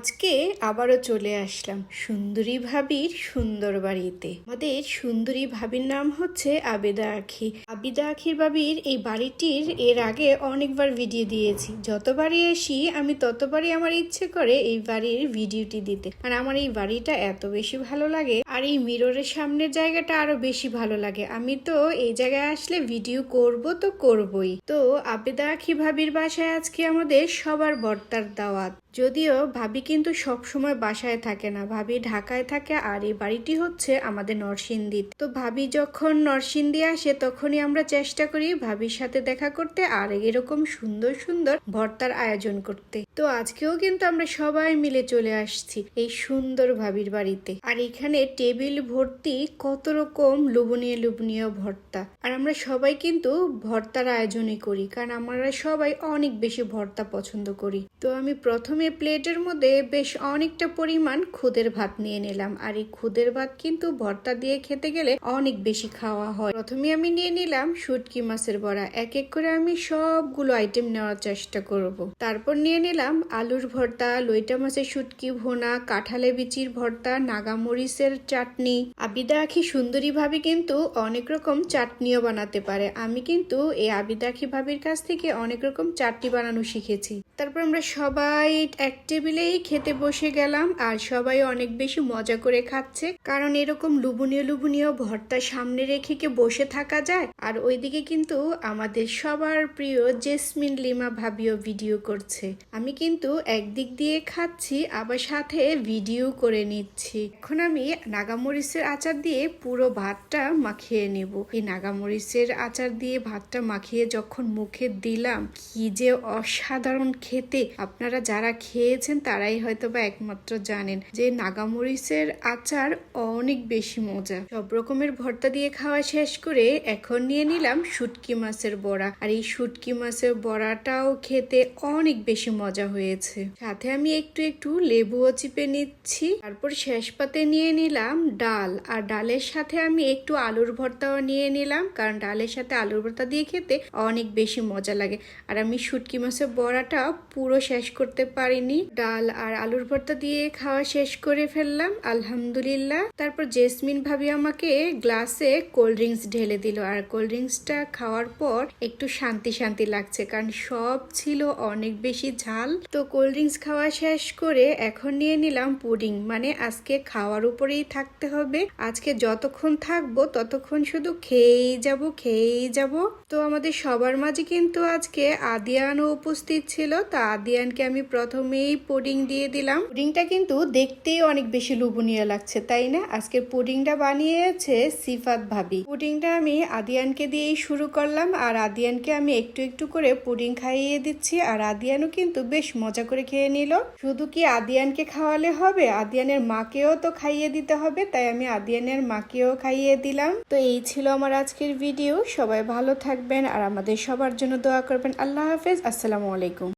আজকে আবারও চলে আসলাম সুন্দরী ভাবির সুন্দর বাড়িতে। আমাদের সুন্দরী ভাবির নাম হচ্ছে আবেদা আখি। আবিদা আখির ভাবির এই বাড়িটির এর আগে অনেকবার ভিডিও দিয়েছি। যতবারই আসি আমি ততবারই আমার ইচ্ছে করে এই বাড়ির ভিডিওটি দিতে, আর আমার এই বাড়িটা এত বেশি ভালো লাগে, আর এই মিররের সামনের জায়গাটা আরো বেশি ভালো লাগে। আমি তো এই জায়গায় আসলে ভিডিও করব তো করবই। তো আবেদা আখি ভাবির বাসায় আজকে আমাদের সবার ভর্তার দাওয়াত। যদিও ভাবি কিন্তু সব সময় বাসায় থাকে না, ভাবি ঢাকায় থাকে, আর এই বাড়িটি হচ্ছে আমাদের নরসিংদী। তো ভাবি যখন নরসিংদী আসে তখনই আমরা চেষ্টা করি ভাবির সাথে দেখা করতে আর এরকম সুন্দর সুন্দর ভর্তার আয়োজন করতে। তো আজকেও কিন্তু আমরা সবাই মিলে চলে আসছি এই সুন্দর ভাবির বাড়িতে। আর এখানে টেবিল ভর্তি কত রকম লোভনীয় লোভনীয় ভর্তা, আর আমরা সবাই কিন্তু ভর্তার আয়োজনই করি, কারণ আমরা সবাই অনেক বেশি ভর্তা পছন্দ করি। তো আমি প্রথমে প্লেটের মধ্যে বেশ অনেকটা পরিমাণ খুদের ভাত নিয়ে নিলাম, আর এই খুদের ভাত কিন্তু ভর্তা দিয়ে খেতে গেলে অনেক বেশি খাওয়া হয়। প্রথমে আমি নিয়ে নিলাম শুটকি মাছের বড়া, এক এক করে আমি সবগুলো আইটেম নেওয়ার চেষ্টা করব। তারপর নিয়ে নিলাম আলুর ভর্তা, লইটা মাছের শুটকি ভুনা, কাঁঠালে বিচির ভর্তা, নাগামরিচের চাটনি। আবিদা আখি সুন্দরী ভাবি কিন্তু অনেক রকম চাটনিও বানাতে পারে। আমি কিন্তু এই আবিদা আখি ভাবির কাছ থেকে অনেক রকম চাটনি বানানো শিখেছি। তারপর আমরা সবাই এক টেবিলেই খেতে বসে গেলাম, আর সবাই অনেক বেশি মজা করে খাচ্ছে, কারণ এরকম লুবনীয় লুবনীয় ভর্তা সামনে রেখে কি বসে থাকা যায়। আর ওইদিকে কিন্তু আমাদের সবার প্রিয় জেসমিন লিমা ভাবিও ভিডিও করছে। আমি কিন্তু একদিক দিয়ে খাচ্ছি আবার সাথে ভিডিও করে নিচ্ছি। এখন আমি নাগামরিচের আচার দিয়ে পুরো ভাতটা মাখিয়ে নেব। এই নাগামরিচের আচার দিয়ে ভাতটা মাখিয়ে যখন মুখে দিলাম, কি যে অসাধারণ খেতে। আপনারা যারা খেয়েছেন তারাই হয়তো বা একমাত্র জানেন যে নাগামরিচের আচার অনেক বেশি মজা। সব রকমের ভর্তা দিয়ে খাওয়া শেষ করে এখন নিয়ে নিলাম শুটকি মাছের বড়া, আর এই শুটকি মাছের বড়াটাও খেতে অনেক বেশি মজা হয়েছে। সাথে আমি একটু একটু লেবুও চিপে নিচ্ছি। তারপর শেষ পাতে নিয়ে নিলাম ডাল, আর ডালের সাথে আমি একটু আলুর ভর্তাও নিয়ে নিলাম, কারণ ডালের সাথে আলুর ভর্তা দিয়ে খেতে অনেক বেশি মজা লাগে। আর আমি শুটকি মাছের বড়াটা পুরো শেষ করতে পারিনি, ডাল আর আলুর ভর্তা দিয়ে খাওয়া শেষ করে ফেললাম আলহামদুলিল্লাহ। তারপর জেসমিন ভাবি আমাকে গ্লাসে কোল্ড ড্রিঙ্কস ঢেলে দিল, আর কোল্ড ড্রিঙ্কসটা খাওয়ার পর একটু শান্তি শান্তি লাগছে, কারণ সব ছিল অনেক বেশি ঝাল। তো কোল্ড ড্রিঙ্কস খাওয়া শেষ করে এখন নিয়ে নিলাম পুডিং, মানে আজকে খাওয়ার উপরেই থাকতে হবে। আজকে যতক্ষণ থাকবো ততক্ষণ শুধু খেয়েই যাব খেয়েই যাব। তো আমাদের সবার মাঝে কিন্তু আজকে আদিয়ানও উপস্থিত ছিল। তো আদিয়ানকে আমি প্রথমেই পুডিং দিয়ে দিলাম। পুডিংটা কিন্তু দেখতেই অনেক বেশি লোভনীয় লাগছে, তাই না? আজকের পুডিংটা বানিয়েছে সিফাত ভাবি। পুডিংটা আমি আদিয়ানকে দিয়েই শুরু করলাম, আর আদিয়ানকে আমি একটু একটু করে পুডিং খাইয়ে দিচ্ছি, আর আদিয়ানও কিন্তু বেশ মজা করে খেয়ে নিল। শুধু কি আদিয়ানকে খাওয়ালে হবে, আদিয়ানের মাকেও তো খাইয়ে দিতে হবে, তাই আমি আদিয়ানের মাকেও খাইয়ে দিলাম। তো এই ছিল আমার আজকের ভিডিও। সবাই ভালো থাকবেন আর আমাদের সবার জন্য দোয়া করবেন। আল্লাহ হাফেজ, আসসালামু আলাইকুম।